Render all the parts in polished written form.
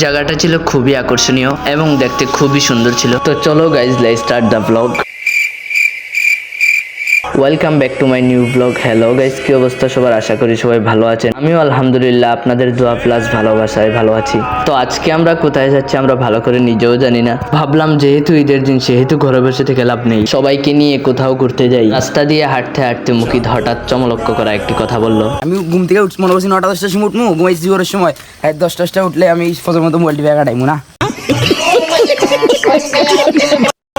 জায়গাটা ছিল খুবই আকর্ষণীয় এবং দেখতে খুবই সুন্দর ছিল। তো চলো guys, let's start the blog. Welcome back to my new blog. Hello guys, কি অবস্থা সবার? আশা করি সবাই ভালো আছেন। আমিও আলহামদুলিল্লাহ আপনাদের দোয়া প্লাস ভালোবাসায় ভালো আছি। তো আজকে আমরা কোথায় যাচ্ছি আমরা ভালো করে নিজেও জানি না। ভাবলাম যেহেতু ঈদের দিন সেহেতু ঘরে বসে থেকে লাভ নেই, সবাইকে নিয়ে কোথাও ঘুরতে যাই। রাস্তা দিয়ে হাঁটতে হাঁটতে মুকিত হঠাৎ চমলক্ষ করা একটি কথা বললো। আমি ঘুম থেকে উঠছি মনে করছি 9টা-10টার সময় উঠবো, ঘুমাইছি জোরের সময় 10টা উঠলে আমি ফজর মতো মোবাইল টিপে কাটাইমু না।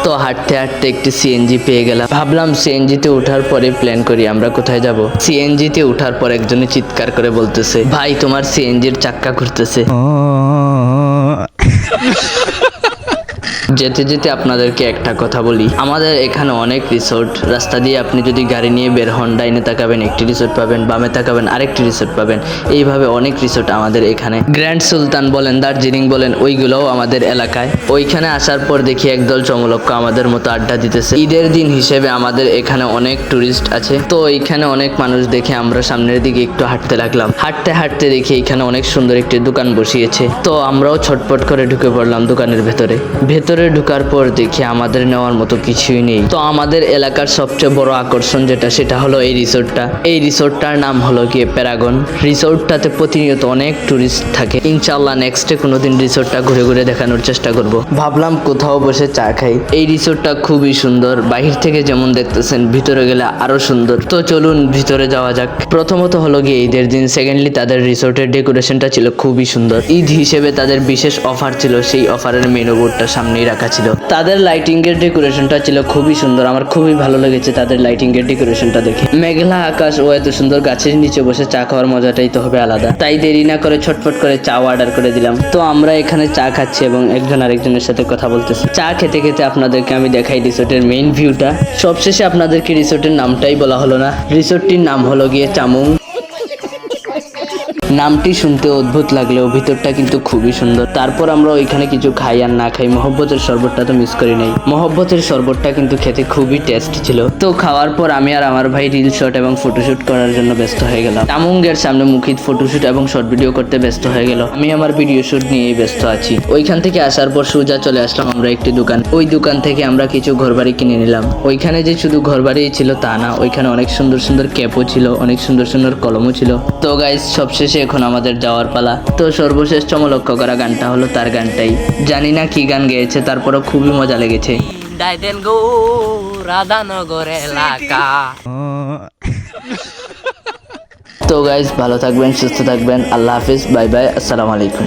তো হাঁটতে হাঁটতে একটি সিএনজি পেয়ে গেলাম। ভাবলাম সিএনজিতে ওঠার পরে প্ল্যান করি আমরা কোথায় যাব। সিএনজিতে ওঠার পর একজনে চিৎকার করে বলতেছে, ভাই তোমার সিএনজির চাক্কা ঘুরতেছে। যেতে যেতে আপনাদেরকে একটা কথা বলি, আমাদের এখানে অনেক রিসোর্ট। রাস্তা দিয়ে আপনি যদি গাড়ি নিয়ে বের হন, ডাইনে তাকাবেন একটি রিসোর্ট পাবেন, বামে তাকাবেন আরেকটি রিসোর্ট পাবেন। এইভাবে অনেক রিসোর্ট আমাদের এখানে। গ্র্যান্ড সুলতান বলেন, দার্জিলিং বলেন, ওইগুলোও আমাদের এলাকায়। ওইখানে আসার পর দেখি একদল চমলক্ষ আমাদের মতো আড্ডা দিতেছে। ঈদের দিন হিসেবে আমাদের এখানে অনেক টুরিস্ট আছে। তো এইখানে অনেক মানুষ দেখে আমরা সামনের দিকে একটু হাঁটতে লাগলাম। হাঁটতে হাঁটতে দেখি এখানে অনেক সুন্দর একটি দোকান বসিয়েছে। তো আমরাও ছটপট করে ঢুকে পড়লাম দোকানের ভেতরে। ভেতরে ঢুকার পর দেখি আমাদের নেওয়ার মতো কিছুই নেই। তো আমাদের এলাকার সবচেয়ে বড় আকর্ষণ সেটা হলো এই রিসোর্টটা। এই রিসোর্টটার নাম হলো গিয়ে প্যারাগন। রিসোর্টটাতে প্রতিনিয়ত অনেক টুরিস্ট থাকে। ইনশাআল্লাহ নেক্সটে কোনোদিন রিসোর্টটা ঘুরে ঘুরে দেখানোর চেষ্টা করব। ভাবলাম কোথাও বসে চা খাই। এই রিসোর্টটা খুবই সুন্দর, বাহির থেকে যেমন দেখতেছেন ভিতরে গেলে আরো সুন্দর। তো চলুন ভিতরে যাওয়া যাক। প্রথমত হলো গিয়ে ঈদের দিন, সেকেন্ডলি তাদের রিসোর্টের ডেকোরেশনটা ছিল খুবই সুন্দর। ঈদ হিসেবে তাদের বিশেষ অফার ছিল, সেই অফারের মেনু বোর্ডটা সামনেই রাখা ছিল। তাদের লাইটিং এর ডেকোরেশনটা ছিল খুবই সুন্দর। আমার খুবই ভালো লেগেছে তাদের লাইটিং এর ডেকোরেশনটা দেখে। মেঘলা আকাশ ও এত সুন্দর গাছের নিচে বসে চা খাওয়ার মজাটাই তো হবে আলাদা। তাই দেরি না করে ছটফট করে চা অর্ডার করে দিলাম। তো আমরা এখানে চা খাচ্ছি এবং একজন আরেকজনের সাথে কথা বলতেছি। চা খেতে খেতে আপনাদেরকে আমি দেখাই রিসোর্টের মেইন ভিউটা। সবশেষে আপনাদেরকে রিসোর্টের নামটাই বলা হলো না। রিসোর্টটির নাম হলো গিয়ে চামুং। নামটি শুনতে অদ্ভুত লাগলেও ভিতরটা কিন্তু খুবই সুন্দর। তারপর আমরা ওইখানে কিছু খাই আর না খাই, মহব্বতের শরবতটা তো মিস করি নাই। মহব্বতের শরবতটা কিন্তু খেতে খুবই টেস্ট ছিল। তো খাওয়ার পর আমি আর আমার ভাই রিল শট এবং ফটোশুট করার জন্য ব্যস্ত হয়ে গেলাম। চামুঙ্গের সামনে মুখিত ফটোশুট এবং শর্ট ভিডিও করতে ব্যস্ত হয়ে গেল। আমি আমার ভিডিও শুট নিয়েই ব্যস্ত আছি। ওইখান থেকে আসার পর সোজা চলে আসলাম আমরা একটি দোকান। ওই দোকান থেকে আমরা কিছু ঘরবাড়ি কিনে নিলাম। ওইখানে যে শুধু ঘরবাড়িই ছিল তা না, ওইখানে অনেক সুন্দর সুন্দর ক্যাপও ছিল, অনেক সুন্দর সুন্দর কলমও ছিল। তো গাইস, সবশেষে এখন আমাদের যাওয়ার পালা। তো সর্বশেষ চমলক্ষ করা গানটা হলো তার গানটাই। জানি না কি গান গেয়েছে, তারপরও খুবই মজা লেগেছে। ডাইদেন গো রাধানগর এলাকা। তো গাইস, ভালো থাকবেন, সুস্থ থাকবেন। আল্লাহ হাফিজ, বাই বাই, আসসালামু আলাইকুম।